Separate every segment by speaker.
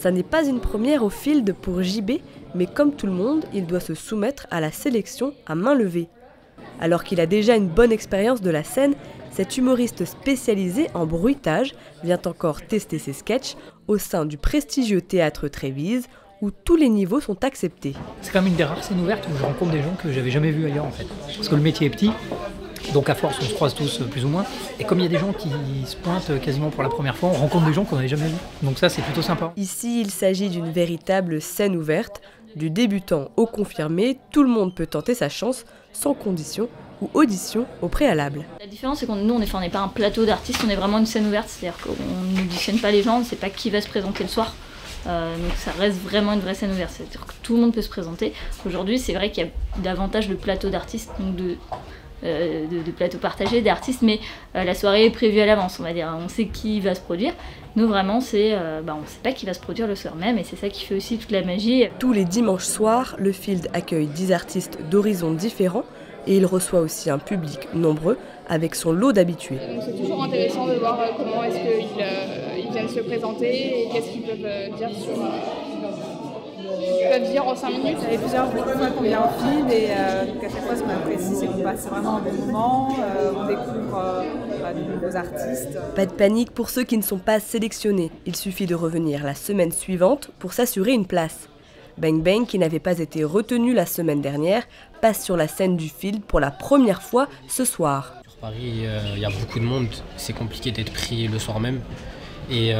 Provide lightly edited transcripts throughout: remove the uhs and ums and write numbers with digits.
Speaker 1: Ça n'est pas une première au Field pour JB, mais comme tout le monde, il doit se soumettre à la sélection à main levée. Alors qu'il a déjà une bonne expérience de la scène, cet humoriste spécialisé en bruitage vient encore tester ses sketchs au sein du prestigieux théâtre Trévise, où tous les niveaux sont acceptés.
Speaker 2: C'est quand même une des rares scènes ouvertes où je rencontre des gens que j'avais jamais vus ailleurs en fait. Parce que le métier est petit, donc à force on se croise tous plus ou moins. Et comme il y a des gens qui se pointent quasiment pour la première fois, on rencontre des gens qu'on n'avait jamais vus. Donc ça c'est plutôt sympa.
Speaker 1: Ici il s'agit d'une véritable scène ouverte. Du débutant au confirmé, tout le monde peut tenter sa chance sans condition ou audition au préalable.
Speaker 3: La différence c'est que nous on n'est pas un plateau d'artistes, on est vraiment une scène ouverte. C'est-à-dire qu'on n'auditionne pas les gens, on ne sait pas qui va se présenter le soir. Donc ça reste vraiment une vraie scène ouverte, c'est-à-dire que tout le monde peut se présenter. Aujourd'hui c'est vrai qu'il y a davantage de plateaux d'artistes, donc de plateaux partagés d'artistes, mais la soirée est prévue à l'avance, on va dire, on sait qui va se produire. Nous vraiment on ne sait pas qui va se produire le soir même et c'est ça qui fait aussi toute la magie.
Speaker 1: Tous les dimanches soirs, le Field accueille 10 artistes d'horizons différents et il reçoit aussi un public nombreux avec son lot d'habitués.
Speaker 4: C'est toujours intéressant de voir comment est-ce qu'ils viennent se présenter et qu'est-ce qu'ils peuvent dire en 5 minutes.
Speaker 5: Ça fait plusieurs fois qu'on vient au Field et donc à chaque fois ce qu'on apprécie c'est qu'on passe vraiment un bon moment, on découvre de nouveaux artistes.
Speaker 1: Pas de panique pour ceux qui ne sont pas sélectionnés, il suffit de revenir la semaine suivante pour s'assurer une place. Bang Bang, qui n'avait pas été retenu la semaine dernière, passe sur la scène du Field pour la première fois ce soir.
Speaker 6: Sur Paris, il y a beaucoup de monde, c'est compliqué d'être pris le soir même. Et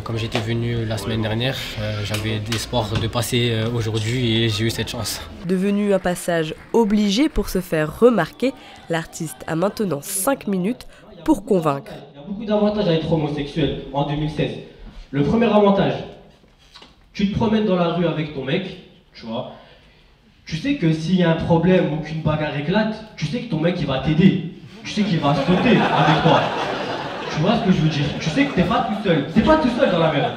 Speaker 6: comme j'étais venu la semaine dernière, j'avais l'espoir de passer aujourd'hui et j'ai eu cette chance.
Speaker 1: Devenu un passage obligé pour se faire remarquer, l'artiste a maintenant 5 minutes pour convaincre.
Speaker 7: Il y a beaucoup d'avantages à être homosexuel en 2016. Le premier avantage, tu te promènes dans la rue avec ton mec, tu vois. Tu sais que s'il y a un problème ou qu'une bagarre éclate, tu sais que ton mec il va t'aider. Tu sais qu'il va sauter avec toi. Tu vois ce que je veux dire? Tu sais que t'es pas tout seul. T'es pas tout seul dans la merde.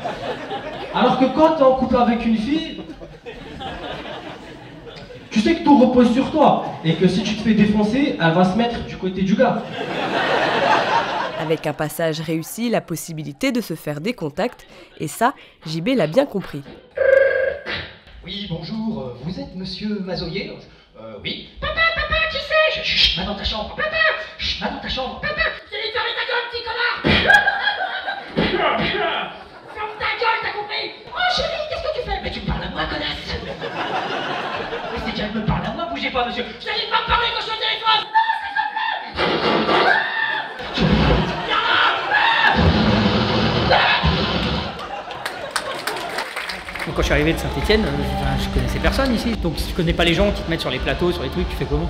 Speaker 7: Alors que quand t'es en couple avec une fille, tu sais que tout repose sur toi. Et que si tu te fais défoncer, elle va se mettre du côté du gars.
Speaker 1: Avec un passage réussi, la possibilité de se faire des contacts, et ça, JB l'a bien compris.
Speaker 8: Oui, bonjour, vous êtes monsieur Mazoyer? Oui. Papa, qui c'est? Chut, va dans ta chambre. Papa, chut, va dans ta chambre. Papa, je t'ai dit de fermer ta gueule, petit connard. Ferme ta gueule, t'as compris? Oh chérie, qu'est-ce que tu fais? Mais tu me parles à moi, connasse. Mais c'est qu'elle me parle à moi, bougez pas, monsieur. Je t'ai dit de pas me parler quand je suis au téléphone. Non, s'il te plaît.
Speaker 2: Donc quand je suis arrivé de Saint-Etienne, je connaissais personne ici. Donc si tu connais pas les gens qui te mettent sur les plateaux, sur les trucs, tu fais comment?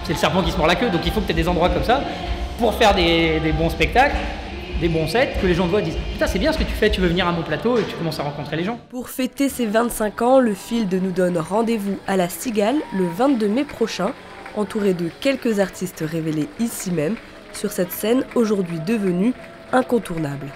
Speaker 2: C'est le serpent qui se mord la queue, donc il faut que tu aies des endroits comme ça pour faire des bons spectacles, des bons sets, que les gens te voient et disent « Putain, c'est bien ce que tu fais, tu veux venir à mon plateau » et tu commences à rencontrer les gens.
Speaker 1: Pour fêter ses 25 ans, le Field nous donne rendez-vous à la Cigale le 22 mai prochain, entouré de quelques artistes révélés ici même, sur cette scène aujourd'hui devenue incontournable.